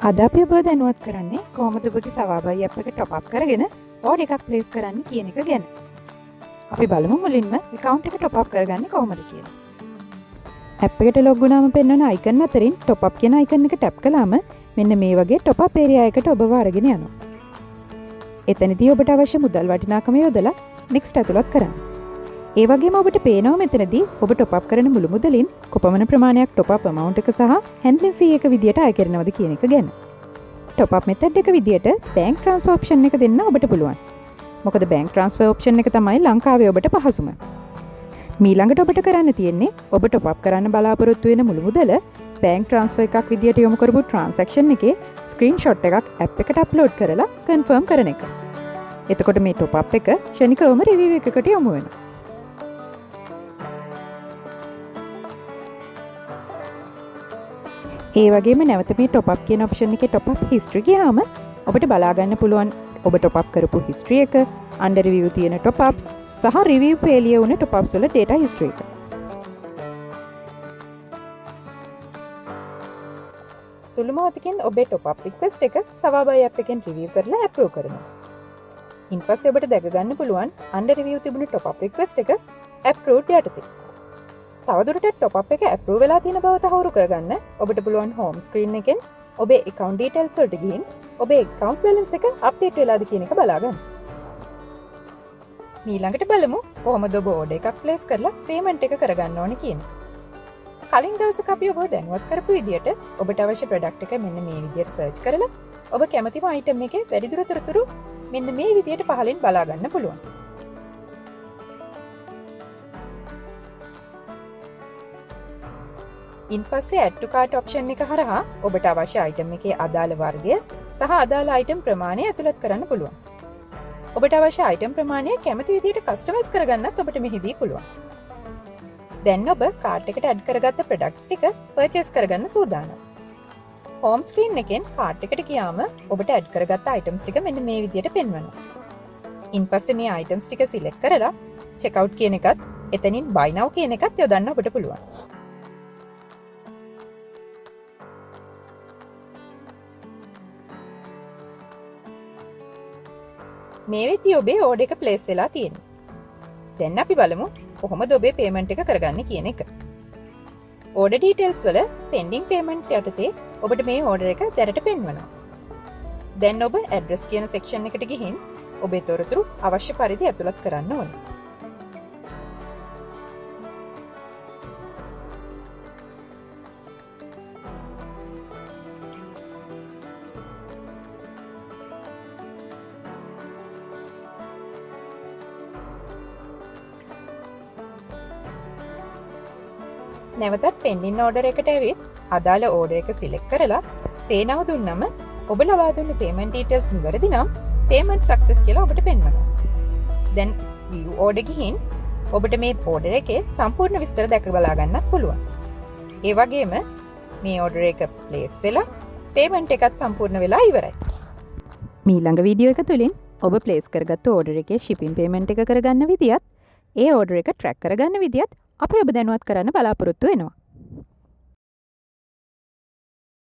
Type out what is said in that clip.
අද අපි ඔබ දැනුවත් කරන්නේ කොහොමද ඔබගේ සවාබයි ඇප් එක টොප් අප් කරගෙන ඕඩර් එකක් ප්ලේස් කරන්න කියන එක ගැන. අපි බලමු මුලින්ම account එක টොප් අප් කරගන්නේ කොහොමද කියලා. ඇප් එකට ලොග් වුණාම පෙන්වන අයිකන් අතරින් টොප් අප් කියන අයිකන් එක ටැප් කළාම මෙන්න මේ වගේ টොප් අප් ඒරියා එකට ඔබව අරගෙන යනවා. එතනදී ඔබට අවශ්‍ය මුදල් වටිනාකම යොදලා next ඇතුළත් කරන්න. ඒ වගේම ඔබට පේනවා මෙතනදී ඔබ টොප් අප් කරන මුළු මුදලින් කොපමණ ප්‍රමාණයක් টොප් අප් amount එක සහ handling fee එක විදියට අය කරනවද කියන එක ගැන. টොප් අප් method එක විදියට bank transfer option එක දෙන්න ඔබට පුළුවන්. මොකද bank transfer option එක තමයි ලංකාවේ ඔබට පහසුම. මීළඟට ඔබට කරන්න තියෙන්නේ ඔබ টොප් අප් කරන්න බලාපොරොත්තු වෙන මුළු මුදල bank transfer එකක් විදියට යොමු කරපු transaction එකේ screenshot එකක් app එකට upload කරලා confirm කරන එක. එතකොට මේ টොප් අප් එක ක්ෂණිකවම review එකකට යොමු වෙනවා. ඒ වගේම නැවත මේ টොප් අප් කියන ඔප්ෂන් එකේ টොප් අප් හිස්ටරි ගියාම ඔබට බලා ගන්න පුළුවන් ඔබ টොප් අප් කරපු හිස්ටරි එක, under review තියෙන টොප් අප්ස් සහ review failure වුණ টොප් අප්ස් වල data history එක. සුළු මොහොතකින් ඔබේ টොප් අප් request එක සවාබයි app එකෙන් review කරලා approve කරනවා. ඉන්පස්සේ ඔබට දැක ගන්න පුළුවන් under review තිබුණු টොප් අප් request එක approved යටතේ. තවදුරටත් টොප් අප් එක approve වෙලා තියෙන බව තහවුරු කරගන්න ඔබට පුළුවන් home screen එකෙන් ඔබේ account details වලට ගිහින් ඔබේ account balance එක update වෙලාද කියන එක බලා ගන්න. ඊළඟට බලමු කොහොමද ඔබ order එකක් place කරලා payment එක කරගන්න ඕනේ කියන එක. කලින් දවසක අපි ඔබ දැනුවත් කරපු විදියට ඔබට අවශ්‍ය product එක මෙන්න මේ විදියට search කරලා ඔබ කැමතිම item එකේ වැඩිදුර තොරතුරු මෙන්න මේ විදියට පහලින් බලා ගන්න පුළුවන්. ඉන්පස්සේ add to cart option එක හරහා ඔබට අවශ්‍ය item එකේ අදාළ වර්ගය සහ අදාළ item ප්‍රමාණය ඇතුළත් කරන්න පුළුවන්. ඔබට අවශ්‍ය item ප්‍රමාණය කැමති විදිහට customize කරගන්නත් ඔබට මෙහිදී පුළුවන්. දැන් ඔබ cart එකට add කරගත්ත products ටික purchase කරගන්න සූදානම්. home screen එකෙන් cart එකට ගියාම ඔබට add කරගත්ත items ටික මෙන්න මේ විදිහට පෙන්වනවා. ඉන්පස්සේ මේ items ටික select කරලා checkout කියන එකත් එතනින් buy now කියන එකත් යොදන්න ඔබට පුළුවන්. මේ වෙද්දී ඔබේ ඕඩර් එක ප්ලේස් වෙලා තියෙනවා. දැන් අපි බලමු කොහොමද ඔබේ පේමන්ට් එක කරගන්නේ කියන එක. ඕඩර් ඩීටේල්ස් වල පෙන්ඩිං පේමන්ට් යටතේ ඔබට මේ ඕඩර් එක දැනට පෙන්වනවා. දැන් ඔබ ඇඩ්‍රස් කියන සෙක්ෂන් එකට ගිහින් ඔබේ තොරතුරු අවශ්‍ය පරිදි ඇතුළත් කරන්න ඕනේ. නැවතත් පෙන්ඩින් ඕඩර් එකට ඇවිත් අදාළ ඕඩර් එක සිලෙක්ට් කරලා pay now දුන්නම ඔබ ලබා දුන්න payment details නිවැරදි නම් payment success කියලා ඔබට පෙන්වනවා. දැන් view order ගිහින් ඔබට මේ ඕඩර් එකේ සම්පූර්ණ විස්තර දැක බලා ගන්නත් පුළුවන්. ඒ වගේම මේ ඕඩර් එක ප්ලේස් වෙලා payment එකත් සම්පූර්ණ වෙලා ඉවරයි. ඊළඟ වීඩියෝ එක තුලින් ඔබ ප්ලේස් කරගත්ත ඕඩර් එකේ shipping payment එක කරගන්න විදියත් ඒ ඕඩර් එක track කරගන්න විදියත් අපි ඔබ දැනුවත් කරන්න බලාපොරොත්තු වෙනවා.